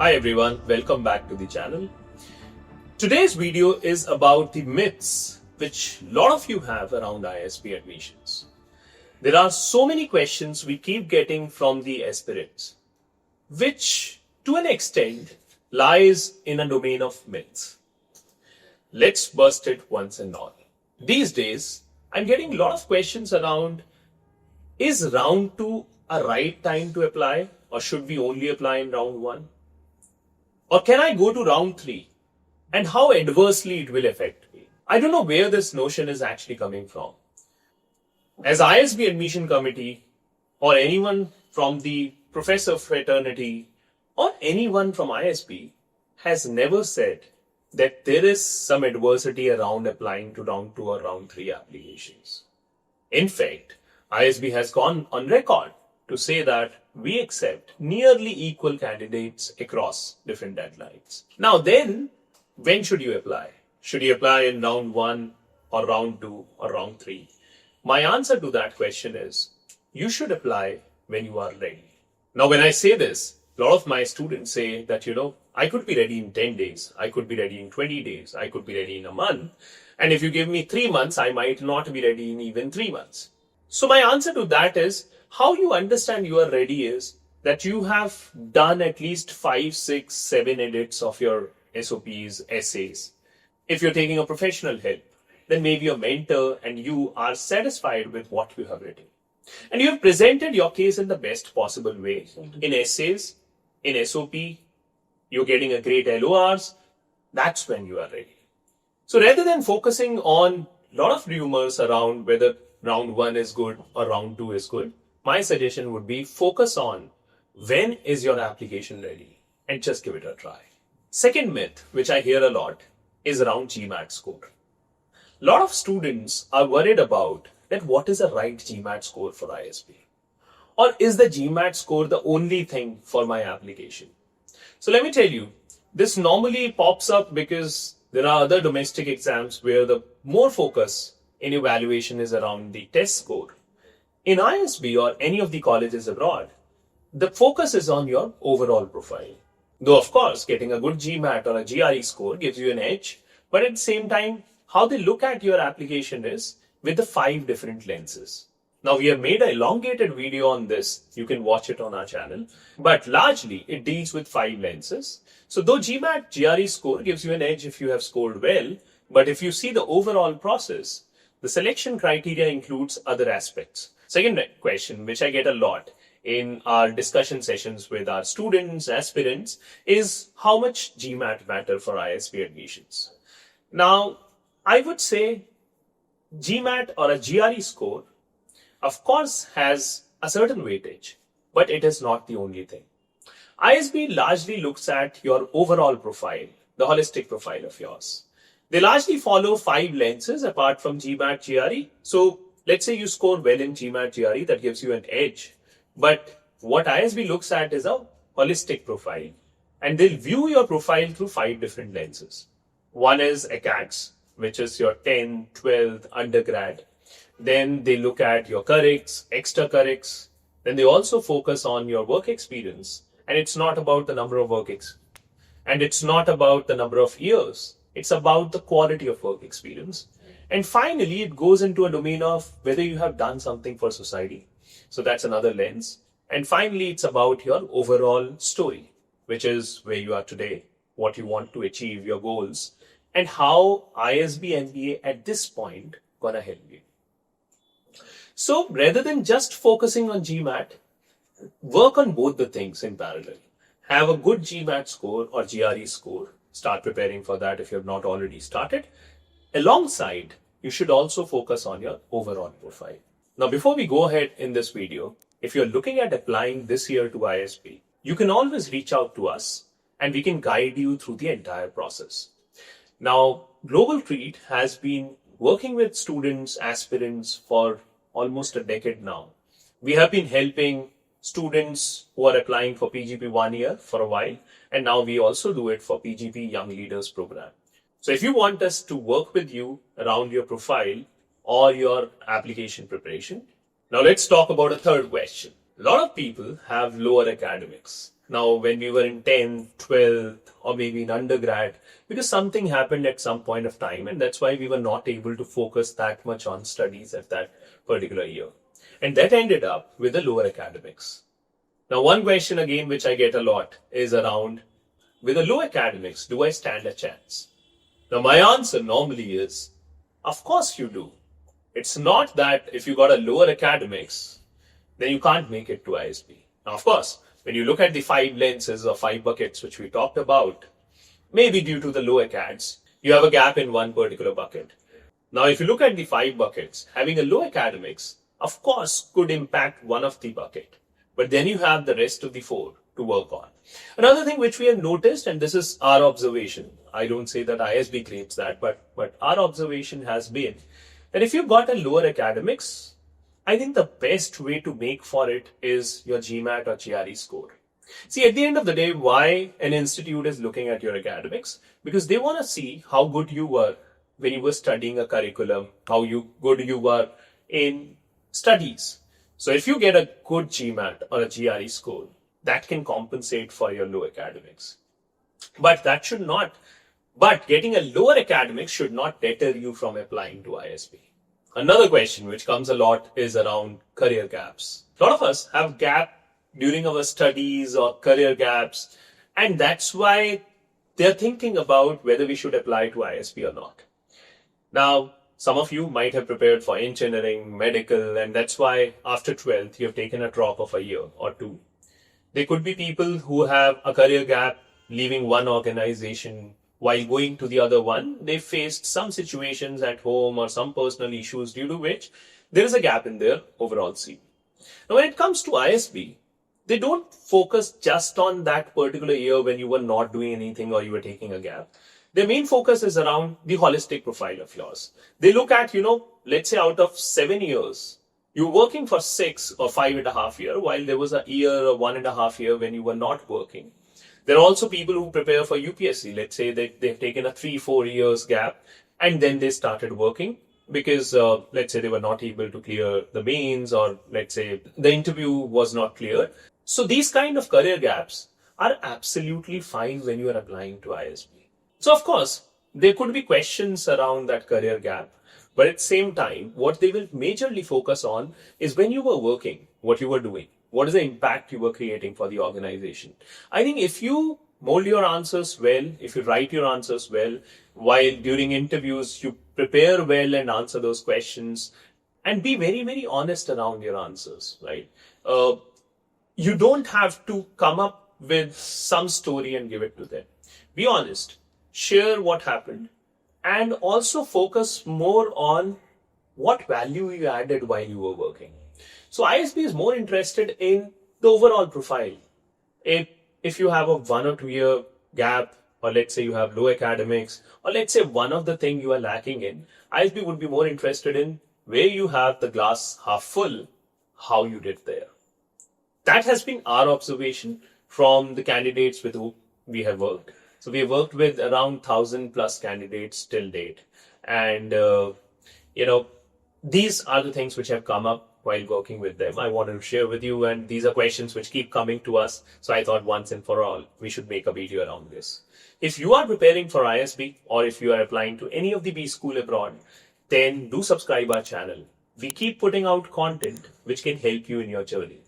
Hi everyone, welcome back to the channel. Today's video is about the myths which a lot of you have around ISB admissions. There are so many questions we keep getting from the aspirants, which to an extent lies in a domain of myths. Let's bust it once and all. These days, I'm getting a lot of questions around, is round 2 a right time to apply, or should we only apply in round 1? Or can I go to round 3? And how adversely it will affect me? I don't know where this notion is actually coming from. As ISB admission committee, or anyone from the professor fraternity, or anyone from ISB has never said that there is some adversity around applying to round 2 or round 3 applications. In fact, ISB has gone on record to say that we accept nearly equal candidates across different deadlines. Now then, when should you apply? Should you apply in round 1 or round 2 or round 3? My answer to that question is, you should apply when you are ready. Now when I say this, a lot of my students say that, I could be ready in 10 days, I could be ready in 20 days, I could be ready in a month. And if you give me 3 months, I might not be ready in even 3 months. So my answer to that is, how you understand you are ready is that you have done at least 5, 6, 7 edits of your SOPs, essays. If you're taking a professional help, then maybe your mentor and you are satisfied with what you have written. And you have presented your case in the best possible way. In essays, in SOP, you're getting a great LORs, that's when you are ready. So rather than focusing on a lot of rumors around whether round 1 is good or round 2 is good, my suggestion would be focus on when is your application ready and just give it a try. Second myth, which I hear a lot, is around GMAT score. A lot of students are worried about that what is a right GMAT score for ISB? Or is the GMAT score the only thing for my application? So let me tell you, this normally pops up because there are other domestic exams where the more focus in evaluation is around the test score. In ISB or any of the colleges abroad, the focus is on your overall profile. Though of course, getting a good GMAT or a GRE score gives you an edge, but at the same time, how they look at your application is with the 5 different lenses. Now we have made an elongated video on this, you can watch it on our channel, but largely it deals with 5 lenses. So though GMAT GRE score gives you an edge if you have scored well, but if you see the overall process, the selection criteria includes other aspects. Second question, which I get a lot in our discussion sessions with our students, aspirants, is how much GMAT matter for ISB admissions? Now, I would say GMAT or a GRE score, of course, has a certain weightage, but it is not the only thing. ISB largely looks at your overall profile, the holistic profile of yours. They largely follow 5 lenses apart from GMAT GRE. So let's say you score well in GMAT GRE, that gives you an edge. But what ISB looks at is a holistic profile. And they'll view your profile through 5 different lenses. One is ACATS, which is your 10th, 12th, undergrad. Then they look at your currics, extra currics. Then they also focus on your work experience. And it's not about the number of and it's not about the number of years. It's about the quality of work experience. And finally, it goes into a domain of whether you have done something for society. So that's another lens. And finally, it's about your overall story, which is where you are today, what you want to achieve, your goals, and how ISB MBA at this point gonna help you. So rather than just focusing on GMAT, work on both the things in parallel. Have a good GMAT score or GRE score. Start preparing for that if you have not already started. Alongside, you should also focus on your overall profile. Now, before we go ahead in this video, if you're looking at applying this year to ISB, you can always reach out to us and we can guide you through the entire process. Now, Global Treat has been working with students, aspirants for almost a decade now. We have been helping students who are applying for PGP 1 year for a while, and now we also do it for PGP Young Leaders Program. So if you want us to work with you around your profile or your application preparation, now let's talk about a third question. A lot of people have lower academics. now when we were in 10th, 12th, or maybe in undergrad, because something happened at some point of time, and that's why we were not able to focus that much on studies at that particular year. And that ended up with the lower academics. Now, one question again which I get a lot is around, with a low academics, do I stand a chance? Now, my answer normally is, of course you do. It's not that if you got a lower academics, then you can't make it to ISB. Now, of course, when you look at the 5 lenses or 5 buckets which we talked about, maybe due to the low acads, you have a gap in one particular bucket. Now, if you look at the 5 buckets, having a low academics, of course, could impact one of the bucket. But then you have the rest of the 4 to work on. Another thing which we have noticed, and this is our observation, I don't say that ISB claims that, but our observation has been that if you've got a lower academics, I think the best way to make for it is your GMAT or GRE score. See, at the end of the day, why an institute is looking at your academics? Because they want to see how good you were when you were studying a curriculum, how good you were in studies. So if you get a good GMAT or a GRE score, that can compensate for your low academics. But getting a lower academics should not deter you from applying to ISB. Another question which comes a lot is around career gaps. A lot of us have gap during our studies or career gaps, and that's why they're thinking about whether we should apply to ISB or not. Now, some of you might have prepared for engineering, medical, and that's why after 12th, you have taken a drop of a year or 2. There could be people who have a career gap, leaving one organization while going to the other one. They faced some situations at home or some personal issues due to which there is a gap in their overall CV. Now, when it comes to ISB, they don't focus just on that particular year when you were not doing anything or you were taking a gap. Their main focus is around the holistic profile of yours. They look at, let's say out of 7 years, you were working for 6 or 5.5 years, while there was a year or 1.5 years when you were not working. There are also people who prepare for UPSC. Let's say they've taken a 3-4 years gap and then they started working because, let's say they were not able to clear the mains, or let's say the interview was not clear. So these kind of career gaps are absolutely fine when you are applying to ISB. So of course, there could be questions around that career gap. But at the same time, what they will majorly focus on is when you were working, what you were doing. What is the impact you were creating for the organization? I think if you mold your answers well, if you write your answers well, while during interviews you prepare well and answer those questions, and be very, very honest around your answers, right? You don't have to come up with some story and give it to them. Be honest, share what happened, and also focus more on what value you added while you were working. So ISB is more interested in the overall profile. If you have a 1 or 2 year gap, or let's say you have low academics, or let's say one of the things you are lacking in, ISB would be more interested in where you have the glass half full, how you did there. That has been our observation from the candidates with whom we have worked. So we have worked with around 1,000 plus candidates till date. And, these are the things which have come up while working with them. I wanted to share with you, and these are questions which keep coming to us. So I thought once and for all, we should make a video around this. If you are preparing for ISB, or if you are applying to any of the B school abroad, then do subscribe our channel. We keep putting out content which can help you in your journey.